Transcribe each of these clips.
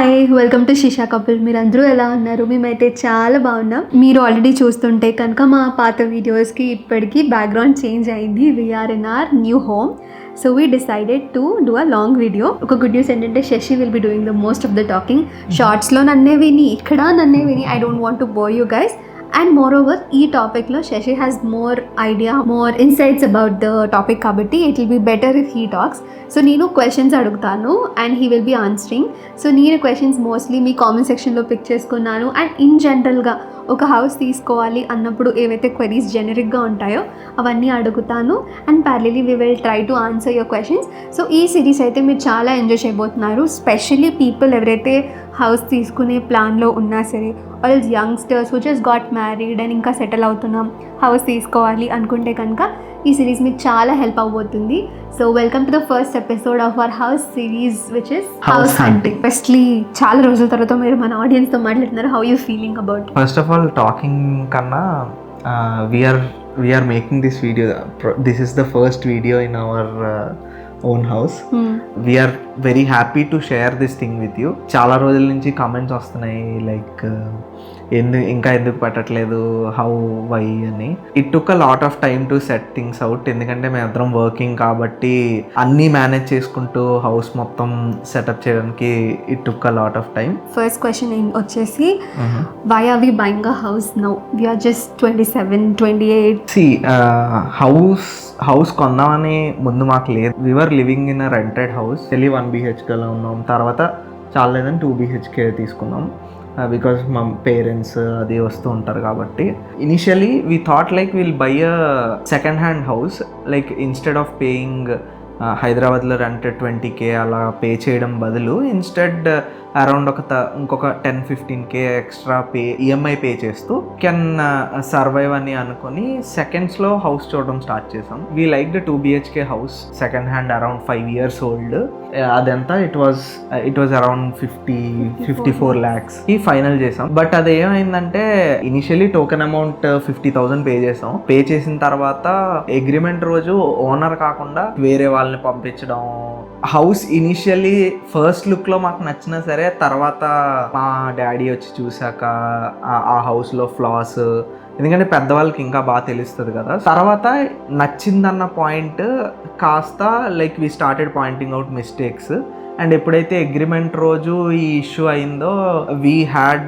Hi, welcome to Shisha couple. మీరందరూ ఎలా ఉన్నారు? మేమైతే చాలా బాగున్నాం. మీరు ఆల్రెడీ చూస్తుంటే కనుక మా పాత వీడియోస్కి ఇప్పటికీ బ్యాక్గ్రౌండ్ చేంజ్ అయింది. We're in our new home. So we decided to do a long video. ఒక గుడ్ న్యూస్ ఏంటంటే Shashi will be doing the most of the talking. షార్ట్స్లో నన్నే విని, ఇక్కడ నన్నే విని. I don't want to bore you guys. And moreover ఈ టాపిక్లో Shashi has more idea, more insights about the topic కాబట్టి it will be better if he talks. So నేను క్వశ్చన్స్ అడుగుతాను and he will be answering. So నేను questions mostly మీ comment సెక్షన్లో pick చేసుకున్నాను. And in జనరల్గా ఒక హౌస్ తీసుకోవాలి అన్నప్పుడు ఏవైతే క్వెరీస్ జెనరిక్గా ఉంటాయో అవన్నీ అడుగుతాను. And ప్యారలీ we will try to answer your questions. So ఈ సిరీస్ అయితే మీరు చాలా ఎంజాయ్ చేయబోతున్నారు. స్పెషల్లీ పీపుల్ ఎవరైతే హౌస్ తీసుకునే ప్లాన్లో ఉన్నా సరే, all youngsters who just got married and ఇంకా సెటిల్ అవుతున్నాం, హౌస్ తీసుకోవాలి అనుకుంటే కనుక ఈ సిరీస్ మీకు చాలా హెల్ప్ అవబోతుంది. So welcome to the first episode of our house series which is house hunting. Firstly చాలా రోజుల తర్వాత మీరు మన ఆడియన్స్తో మాట్లాడుతున్నారు. How you feeling about? First of all talking కన్నా we're making this video. This is the first video in our own house. We're very happy to share this thing with you. చాలా రోజుల నుంచి కామెంట్స్ వస్తున్నాయి like ఎందుకు పెట్టట్లేదు, how, why అని. It took a lot of time to set things out. ఎందుకంటే మేమిద్దరం working కాబట్టి అన్నీ మేనేజ్ చేసుకుంటూ హౌస్ మొత్తం సెటప్ చేయడానికి it took a lot of time. First question వచ్చేసి why are we buying a house now? We are just 27, 28. సి house కొందామని ముందు మాకు లేదు. We're living in a rented house. 1 BHKలో ఉన్నాం. తర్వాత చాలా లేదని 2 BHK తీసుకున్నాం బికాస్ మా పేరెంట్స్ అది వస్తూ ఉంటారు కాబట్టి. Initially we thought like will buy a second hand house. Like instead of paying హైదరాబాద్లో రెంటెడ్ 20K అలా పే చేయడం బదులు ఇన్స్టెడ్ అరౌండ్ ఇంకొక 10-15K ఎక్స్ట్రా ఈఎంఐ పే చేస్తూ కెన్ సర్వైవ్ అని అనుకుని సెకండ్స్లో హౌస్ చూడడం స్టార్ట్ చేసాం. We like the 2 BHK house, second hand, around 5 years old. అదంతా ఇట్ వాజ్ అరౌండ్ 54 lakhs ఈ ఫైనల్ చేసాం. బట్ అది ఏమైందంటే ఇనిషియలీ టోకెన్ అమౌంట్ 50,000 పే చేసాం. పే చేసిన తర్వాత అగ్రిమెంట్ రోజు ఓనర్ కాకుండా వేరే వాళ్ళని పంపించడం. హౌస్ ఇనిషియలీ ఫస్ట్ లుక్లో మాకు నచ్చినా సరే, తర్వాత మా డాడీ వచ్చి చూసాక ఆ హౌస్లో ఫ్లాస్, ఎందుకంటే పెద్దవాళ్ళకి ఇంకా బాగా తెలుస్తుంది కదా. తర్వాత నచ్చిందన్న పాయింట్ కాస్త like we started pointing out mistakes. And ఎప్పుడైతే అగ్రిమెంట్ రోజు ఈ ఇష్యూ అయిందో we had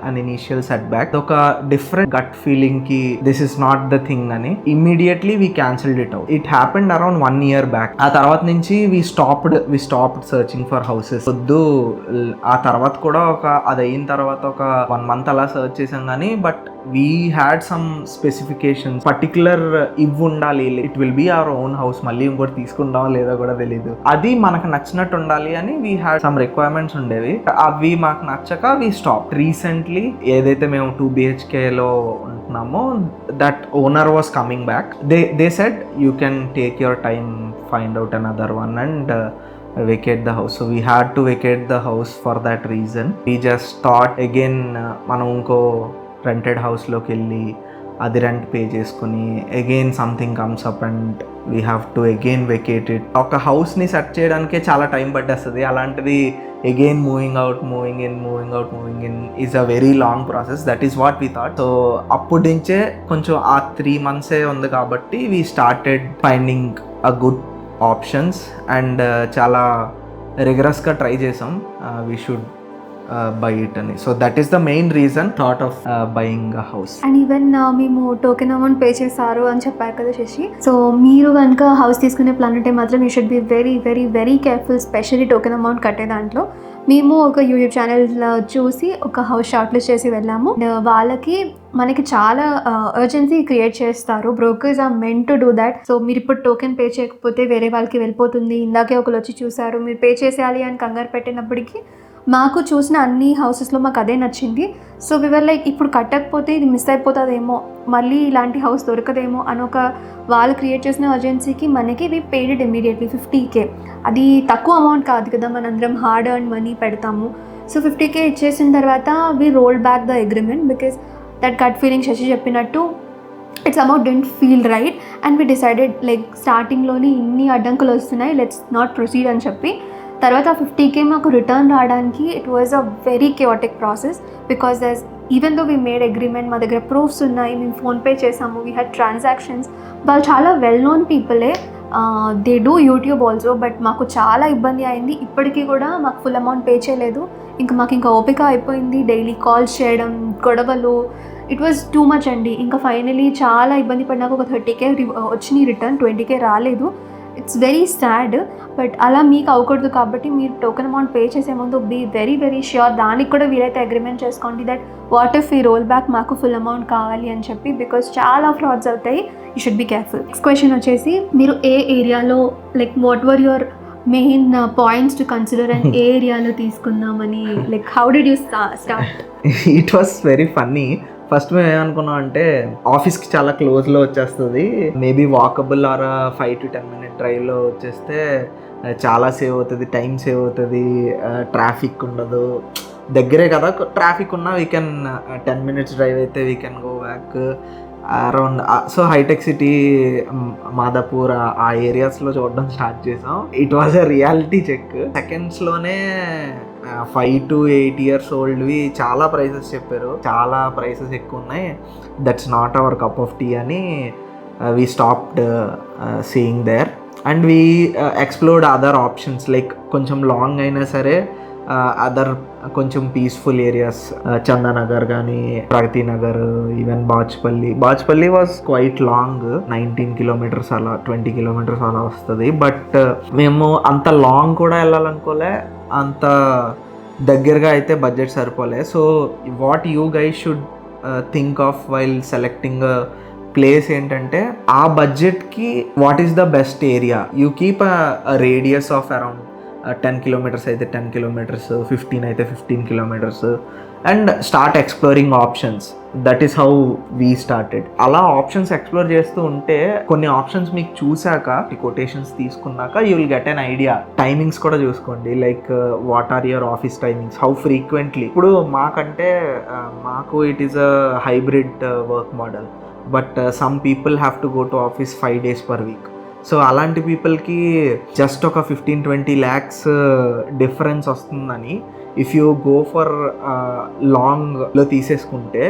an initial setback. ఒక డిఫరెంట్ గట్ ఫీలింగ్ కి this is not the thing అని immediately we cancelled it out. It happened around 1 year back. ఆ తర్వాత నుంచి we stopped searching for houses. వద్దు. ఆ తర్వాత కూడా అది అయిన తర్వాత ఒక 1 month అలా సర్చ్ చేసాం కానీ but we had some specifications. Particular ఇవి ఉండాలి, it will be our own house, మళ్ళీ ఇంకోటి తీసుకుంటామో లేదో కూడా తెలీదు, అది మనకు నచ్చినట్టు ఉండాలి అని వీ హ్యాడ్ సమ్ రిక్వైర్మెంట్స్ ఉండేవి. అవి మాకు నచ్చక వీ స్టాప్. రీసెంట్లీ ఏదైతే మేము 2 BHKలో ఉంటున్నామో that owner was coming back. They said you can take your time, find out another one and vacate the house. So we had to vacate the house for that reason. We just thought again మనం ఇంకో rented హౌస్లోకి వెళ్ళి అది rent pay చేసుకుని again something comes up and we have to again vacate it. ఒక హౌస్ని set చేయడానికే చాలా టైం పట్టేస్తుంది. అలాంటిది again moving in is a very long process. That is what we thought. So అప్పటి నుంచే కొంచెం ఆ 3 months ఉంది కాబట్టి we started finding a good options and చాలా రిగరస్గా ట్రై చేసాం వీ షుడ్ బై ఇట్ అని. So that is the main reason thought of buying a house. And even మేము టోకెన్ అమౌంట్ పే చేశారు అని చెప్పారు కదా శశి. సో మీరు కనుక హౌస్ తీసుకునే ప్లాన్ ఉంటే మాత్రం you should be very very very careful, specially token amount కట్టే దాంట్లో. మేము ఒక యూట్యూబ్ ఛానల్ చూసి ఒక హౌస్ షార్ట్ లిస్ట్ చేసి వెళ్ళాము. వాళ్ళకి మనకి చాలా అర్జెన్సీ క్రియేట్ చేస్తారు. Brokers are meant to do that. So మీరు ఇప్పుడు టోకెన్ పే చేయకపోతే వేరే వాళ్ళకి వెళ్ళిపోతుంది. ఇందాకే ఒకరు వచ్చి చూసారు, మీరు పే చేసేయాలి అని కంగారు పెట్టినప్పటికీ మాకు చూసిన అన్ని హౌసెస్లో మాకు అదే నచ్చింది. సో వివర్ లైక్ ఇప్పుడు కట్టకపోతే ఇది మిస్ అయిపోతుందేమో, మళ్ళీ ఇలాంటి హౌస్ దొరకదేమో అని ఒక వాళ్ళు క్రియేట్ చేసిన అర్జెన్సీకి మనకి వి పేడ్ ఇట్ ఇమీడియట్లీ 50K. అది తక్కువ అమౌంట్ కాదు కదా, మనందరం హార్డ్ ఎర్న్ మనీ పెడతాము. సో 50K ఇచ్చేసిన తర్వాత we roll back the agreement because that gut feeling Shashi చెప్పినట్టు it's amount dent feel right and we decided like స్టార్టింగ్లోనే ఇన్ని అడ్డంకులు వస్తున్నాయి, లెట్స్ నాట్ ప్రొసీడ్ అని చెప్పి తర్వాత 50K మాకు రిటర్న్ రావడానికి it was a very chaotic process because దర్స్ even though we made agreement, మా దగ్గర ప్రూఫ్స్ ఉన్నాయి, మేము ఫోన్పే చేసాము, వీ హ్యాడ్ ట్రాన్సాక్షన్స్. వాళ్ళు చాలా వెల్ నోన్ పీపులే, they do YouTube also. But మాకు చాలా ఇబ్బంది అయింది. ఇప్పటికీ కూడా మాకు ఫుల్ అమౌంట్ పే చేయలేదు. ఇంకా ఓపిక అయిపోయింది, డైలీ కాల్స్ చేయడం, గొడవలు, ఇట్ వాజ్ టూ మచ్ అండి. ఇంకా ఫైనలీ చాలా ఇబ్బంది పడినాక ఒక 30K వచ్చినాయి రిటర్న్, 20K రాలేదు. It's very sad. బట్ అలా మీకు అవ్వకూడదు కాబట్టి మీరు టోకెన్ అమౌంట్ పే చేసే ముందు బీ వెరీ వెరీ ష్యూర్. దానికి కూడా వీలైతే అగ్రిమెంట్ చేసుకోండి దట్ వాట్ ఇఫ్ ఈ రోల్ బ్యాక్ మాకు ఫుల్ అమౌంట్ కావాలి అని చెప్పి, బికాస్ చాలా ఫ్రాడ్స్ అవుతాయి. You should be careful. Next question వచ్చేసి, మీరు ఏ ఏరియాలో like what were your main points to consider and ఏ ఏరియాలో తీసుకుందామని, like how did you start? It was very funny. First మేము ఏమనుకున్నాం అంటే ఆఫీస్కి చాలా క్లోజ్లో వచ్చేస్తుంది, maybe walkable or 5 to 10 minute డ్రైవ్లో వచ్చేస్తే చాలా సేవ్ అవుతుంది, టైం సేవ్ అవుతుంది, ట్రాఫిక్ ఉండదు, దగ్గరే కదా, ట్రాఫిక్ ఉన్నా వీ కెన్ 10 minutes డ్రైవ్ అయితే we can go back around. So హైటెక్ సిటీ, మాదాపూర్ ఆ ఏరియాస్లో చూడడం స్టార్ట్ చేసాం. It was a reality check. సెకండ్స్లోనే 5 to 8 years ఓల్డ్వి చాలా ప్రైసెస్ చెప్పారు, చాలా ప్రైసెస్ ఎక్కువ ఉన్నాయి, that's not our cup of tea అని we stopped seeing there and we explored other options. Like కొంచెం లాంగ్ అయినా సరే అదర్ కొంచెం పీస్ఫుల్ ఏరియాస్, చందానగర్ కానీ, Pragathi Nagar, even Bachupally was quite long, 19 kilometers అలా 20 kilometers అలా వస్తుంది. బట్ మేము అంత లాంగ్ కూడా వెళ్ళాలనుకోలే, అంత దగ్గరగా అయితే బడ్జెట్ సరిపోలే. So what you guys should think of while selecting place ఏంటంటే, ఆ బడ్జెట్కి what is the best area. You keep a radius of around 10 kilometers అయితే 10 kilometers, 15 అయితే 15 kilometers and start exploring options. That is how we started. అలా options explore చేస్తూ ఉంటే కొన్ని options మీకు చూసాక, కొటేషన్స్ తీసుకున్నాక you will get an idea. Timings కూడా చూసుకోండి, like what are your office timings, how frequently. ఇప్పుడు మాకు it is a hybrid work model, but some people have to go to office 5 days per week. So అలాంటి పీపుల్కి just ఒక 15-20 lakhs difference వస్తుందని, if you go for లాంగ్లో తీసేసుకుంటే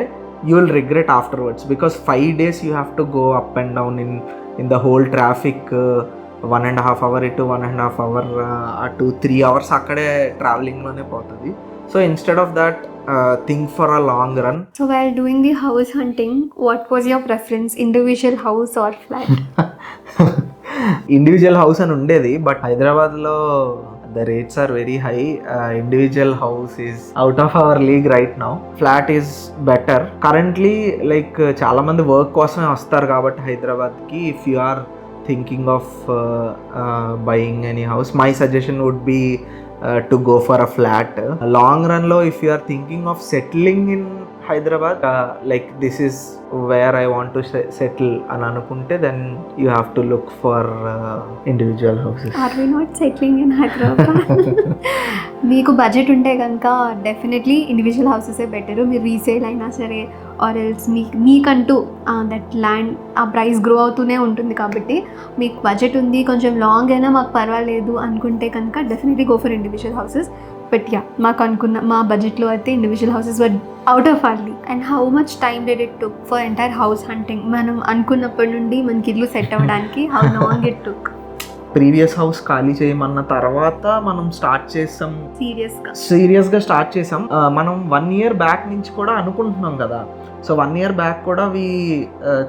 you will regret afterwards, because 5 days you have to go up and down in the whole traffic. 1.5 hours ఇటు, 1.5 hours అటు, 3 hours అక్కడే ట్రావెలింగ్లోనే పోతుంది. So instead of that, think for a long run. So while doing the house hunting, what was your preference, individual house or flat? Individual house అని ఉండేది, but హైదరాబాద్లో the rates are very high. Individual house is out of our league right now. Flat is better currently. Like చాలా మంది work కోసమే వస్తారు కాబట్టి హైదరాబాద్కి. If you are thinking of buying any house, my suggestion would be to go for a flat. Long run lo, if you are thinking of settling in Hyderabad, like this is where I want to settle అని అనుకుంటే, then you have to look for individual houses. Are we not settling in Hyderabad? మీకు budget ఉంటే కనుక definitely individual హౌసెసే better. మీరు resale అయినా సరే or else మీకంటూ that land ఆ ప్రైస్ గ్రో అవుతూనే ఉంటుంది కాబట్టి, మీకు బడ్జెట్ ఉంది, కొంచెం లాంగ్ అయినా మాకు పర్వాలేదు అనుకుంటే కనుక definitely go for individual houses. But yeah, మా బడ్జెట్లో అయితే individual houses were out of our league. And how much time did it took for entire house hunting? మనం అనుకున్నప్పటి నుండి మనకి ఇల్లు సెట్ అవ్వడానికి how long it took? Previous house ఖాళీ చేయమన్న తర్వాత మనం స్టార్ట్ చేసాం, సీరియస్గా స్టార్ట్ చేసాం. మనం 1 year బ్యాక్ నుంచి కూడా అనుకుంటున్నాం కదా. సో 1 year బ్యాక్ కూడా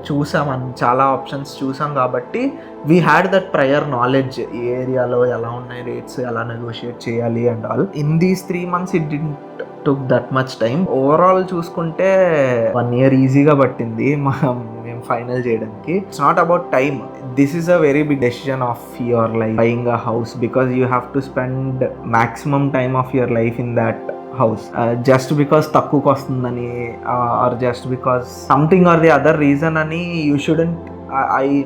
చూసాం, చాలా ఆప్షన్స్ చూసాం కాబట్టి we had that prior knowledge. ఈ ఏరియాలో ఎలా ఉన్నాయి రేట్స్, ఎలా నెగోషియేట్ చేయాలి and all. In these 3 months it didn't took that much time. Overall చూసుకుంటే 1 year ఈజీగా పట్టింది మేము ఫైనల్ చేయడానికి. It's not about time. This is a very big decision of your life, buying a house, because you have to spend maximum time of your life in that house. Just because తక్కువకి వస్తుందని or just because something or the other reason అని you shouldn't.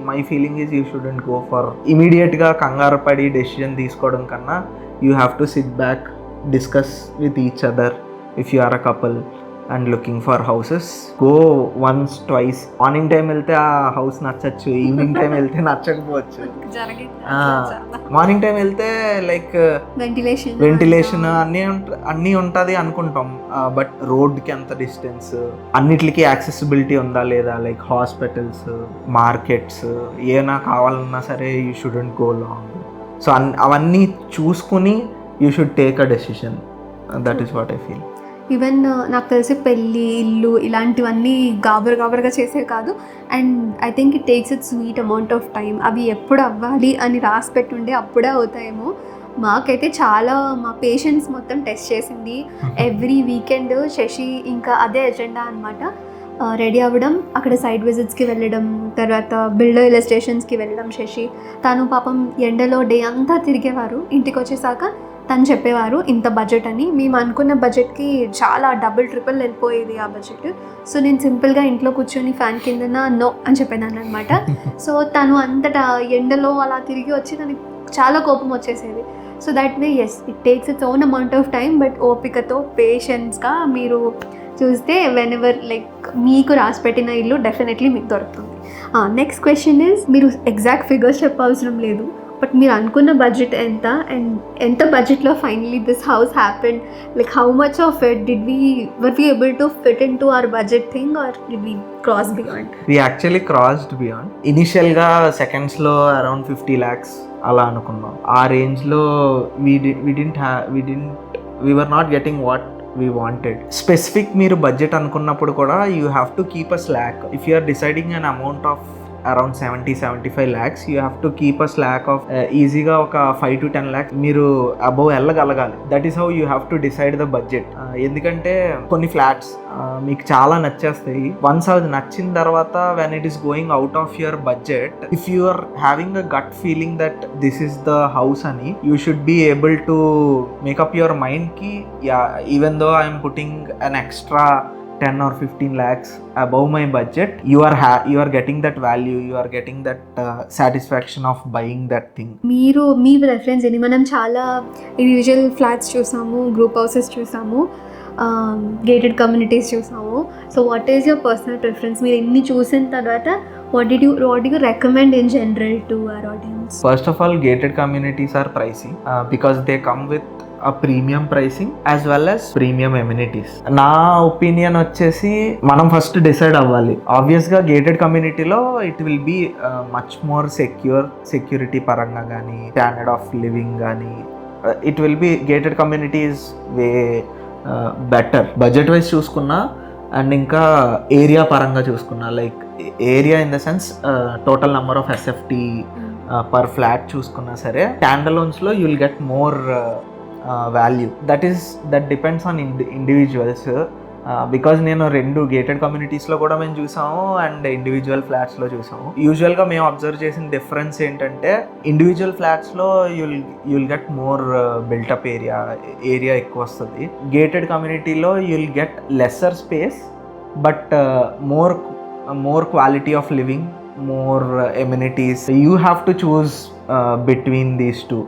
My feeling is you shouldn't go for ఇమీడియట్గా కంగారు పడి decision తీసుకోవడం కన్నా, you have to sit back, discuss with each other if you are a couple, and looking for houses, go once twice. Morning time వెళ్తే ఆ house నచ్చచ్చు, evening time వెళ్తే నచ్చకపోవచ్చు. మార్నింగ్ టైం వెళ్తే లైక్ వెంటిలేషన్ అన్నీ ఉంటుంది అనుకుంటాం, బట్ రోడ్కి ఎంత డిస్టెన్స్, అన్నిటికీ యాక్సెసిబిలిటీ ఉందా లేదా, లైక్ హాస్పిటల్స్, మార్కెట్స్, ఏమైనా కావాలన్నా సరే you shouldn't go long. So అవన్నీ చూసుకుని you should take a decision. That is what I feel. Even నాకు తెలిసి పెళ్ళి, ఇల్లు ఇలాంటివన్నీ గాబరుగా చేసే కాదు. And I think it takes it sweet amount of time. అవి ఎప్పుడు అవ్వాలి అని రాసి పెట్టుండే అప్పుడే అవుతాయేమో. మాకైతే చాలా మా పేషెన్స్ మొత్తం టెస్ట్ చేసింది. ఎవ్రీ వీకెండ్ శశి ఇంకా అదే ఎజెండా అనమాట. రెడీ అవ్వడం, అక్కడ సైట్ విజిట్స్కి వెళ్ళడం, తర్వాత బిల్డర్ ఇలస్ట్రేషన్స్కి వెళ్ళడం. శశి తను పాపం ఎండలో డే అంతా తిరిగేవారు. ఇంటికి వచ్చేసాక తను చెప్పేవారు ఇంత బడ్జెట్ అని. మేము అనుకున్న బడ్జెట్కి చాలా డబుల్ ట్రిపుల్ వెళ్ళిపోయేది ఆ బడ్జెట్. సో నేను సింపుల్గా ఇంట్లో కూర్చొని ఫ్యాన్ కిందన నో అని చెప్పేదాన్ని అనమాట. సో తను అంతటా ఎండలో అలా తిరిగి వచ్చి తనకి చాలా కోపం వచ్చేసేది. So that way as it takes its own amount of time, but ఓపికతో పేషెన్స్గా మీరు చూస్తే వెన్ ఎవర్ లైక్ మీకు రాసి పెట్టిన ఇల్లు డెఫినెట్లీ మీకు దొరుకుతుంది. నెక్స్ట్ క్వశ్చన్ ఇస్, మీరు ఎగ్జాక్ట్ ఫిగర్స్ చెప్పవసరం లేదు, బట్ మీరు అనుకున్న బడ్జెట్ ఎంత, అండ్ ఎంత బడ్జెట్లో finally this house happened? Like how much of it were we able to fit into our budget thing, or did we cross beyond? We actually crossed beyond. ఇనిషియల్గా సెకండ్స్లో around 50 lakhs అలా అనుకున్నాం. ఆ రేంజ్లో we were not getting what we wanted. Specific మీరు budget అనుకున్నప్పుడు కూడా you have to keep a slack. If you are deciding an amount of around 70-75 lakhs, you have to keep a slack of ఈజీగా ఒక 5 to 10 lakhs మీరు above వెళ్ళగలగాలి. That is how you have to decide the budget. ఎందుకంటే కొన్ని flats మీకు చాలా నచ్చేస్తాయి. Once అది నచ్చిన తర్వాత when it is going out of your budget, if you are having a gut feeling that this is the house అని, you should be able to make up your మైండ్కి, even though I'm putting an extra 10 or 15 lakhs above my budget, you are getting that value, you are getting that satisfaction of buying that thing. మీరు మీ preference ఏంటి? మనం చాలా individual flats చూసాము, group houses చూసాము, gated communities చూసాము. So what is your personal preference? మీరు ఎన్ని చూసిన తర్వాత what do you recommend in general to our audience? First of all, gated communities are pricey because they come with a premium pricing as well as premium amenities. నా opinion వచ్చేసి మనం first decide అవ్వాలి. ఆబ్వియస్గా gated కమ్యూనిటీలో it will be much more security పరంగా కానీ, standard of living కానీ, it will be gated communities way better budget wise చూసుకున్నా, అండ్ ఇంకా ఏరియా పరంగా చూసుకున్నా, like area in the sense total number of SFT per flat చూసుకున్నా సరే, స్టాండ్ అలోన్స్లో you will get more value. That depends on individuals. Because నేను 2 gated కమ్యూనిటీస్లో కూడా మేము చూసాము అండ్ ఇండివిజువల్ ఫ్లాట్స్లో చూసాము. యూజువల్గా మేము అబ్జర్వ్ చేసిన డిఫరెన్స్ ఏంటంటే, ఇండివిజువల్ ఫ్లాట్స్లో you'll get more built up area ఎక్కువ వస్తుంది. గేటెడ్ కమ్యూనిటీలో you'll get lesser space but more quality of living, more amenities. You have to choose between these two.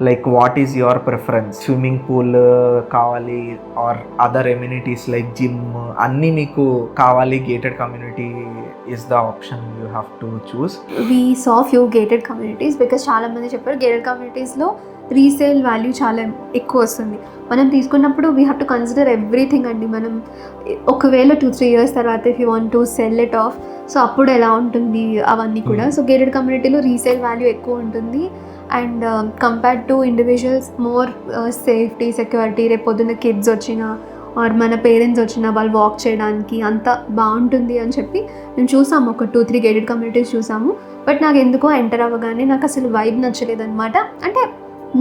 Like what is your preference? Swimming pool kavali or other amenities like gym, anni meeku kavali, gated community is the option you have to choose. We saw few gated communities because చాలా మంది చెప్పారు gated communities లో resale value చాలా ఎక్కువ వస్తుంది. మనం తీసుకున్నప్పుడు we have to consider everything అండి. మనం ఒకవేళ 2-3 years తర్వాత if you want to sell it of, so అప్పుడు ఎలా ఉంటుంది అవన్నీ కూడా. సో గేటెడ్ కమ్యూనిటీలో రీసేల్ వాల్యూ ఎక్కువ ఉంటుంది and compared to individuals more safety, security. రేపు పొద్దున్న కిడ్స్ వచ్చినా ఆర్ మన పేరెంట్స్ వచ్చినా వాళ్ళు వాక్ చేయడానికి అంత బాగుంటుంది అని చెప్పి మేము చూసాము. ఒక 2-3 గేటెడ్ కమ్యూనిటీస్ చూసాము. బట్ నాకు ఎందుకో ఎంటర్ అవ్వగానే నాకు అసలు వైబ్ నచ్చలేదన్నమాట. అంటే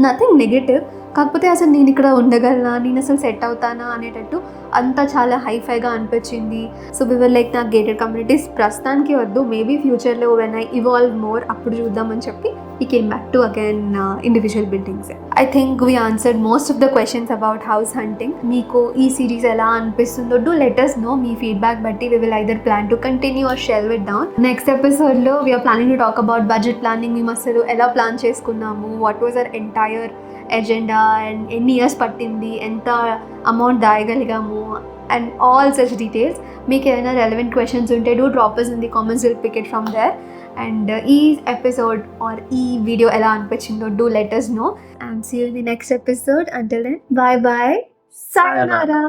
నథింగ్ నెగటివ్, కాకపోతే అసలు నేను ఇక్కడ ఉండగలనా, నేను అసలు సెట్ అవుతానా అనేటట్టు అంతా చాలా హైఫైగా అనిపించింది. సో వివర్ లైక్ నాకు గేటెడ్ కమ్యూనిటీస్ ప్రస్తుతానికి వద్దు, మేబీ ఫ్యూచర్లో వెన్ ఐ ఇవాల్వ్ మోర్ అప్పుడు చూద్దామని చెప్పి we came back to again individual buildings. I think we answered most of the questions about house hunting. meeku ee series ela anpistundo, do let us know mee feedback batti we will either plan to continue or shelve it down. Next episode lo we are planning to talk about budget planning. మేము అసలు ఎలా plan చేసుకున్నాము, what was our entire agenda and ఎన్ని years పట్టింది, ఎంత amount దాయగలిగాము and all such details. మీకు ఏమైనా రెలవెంట్ క్వశ్చన్స్ ఉంటే do drop us in the comments, we'll pick it from there. And ఈ ఎపిసోడ్ ఆర్ ఈ వీడియో ఎలా అనిపించిందో do let us know and see you in the next episode. Until then, bye bye, sayonara.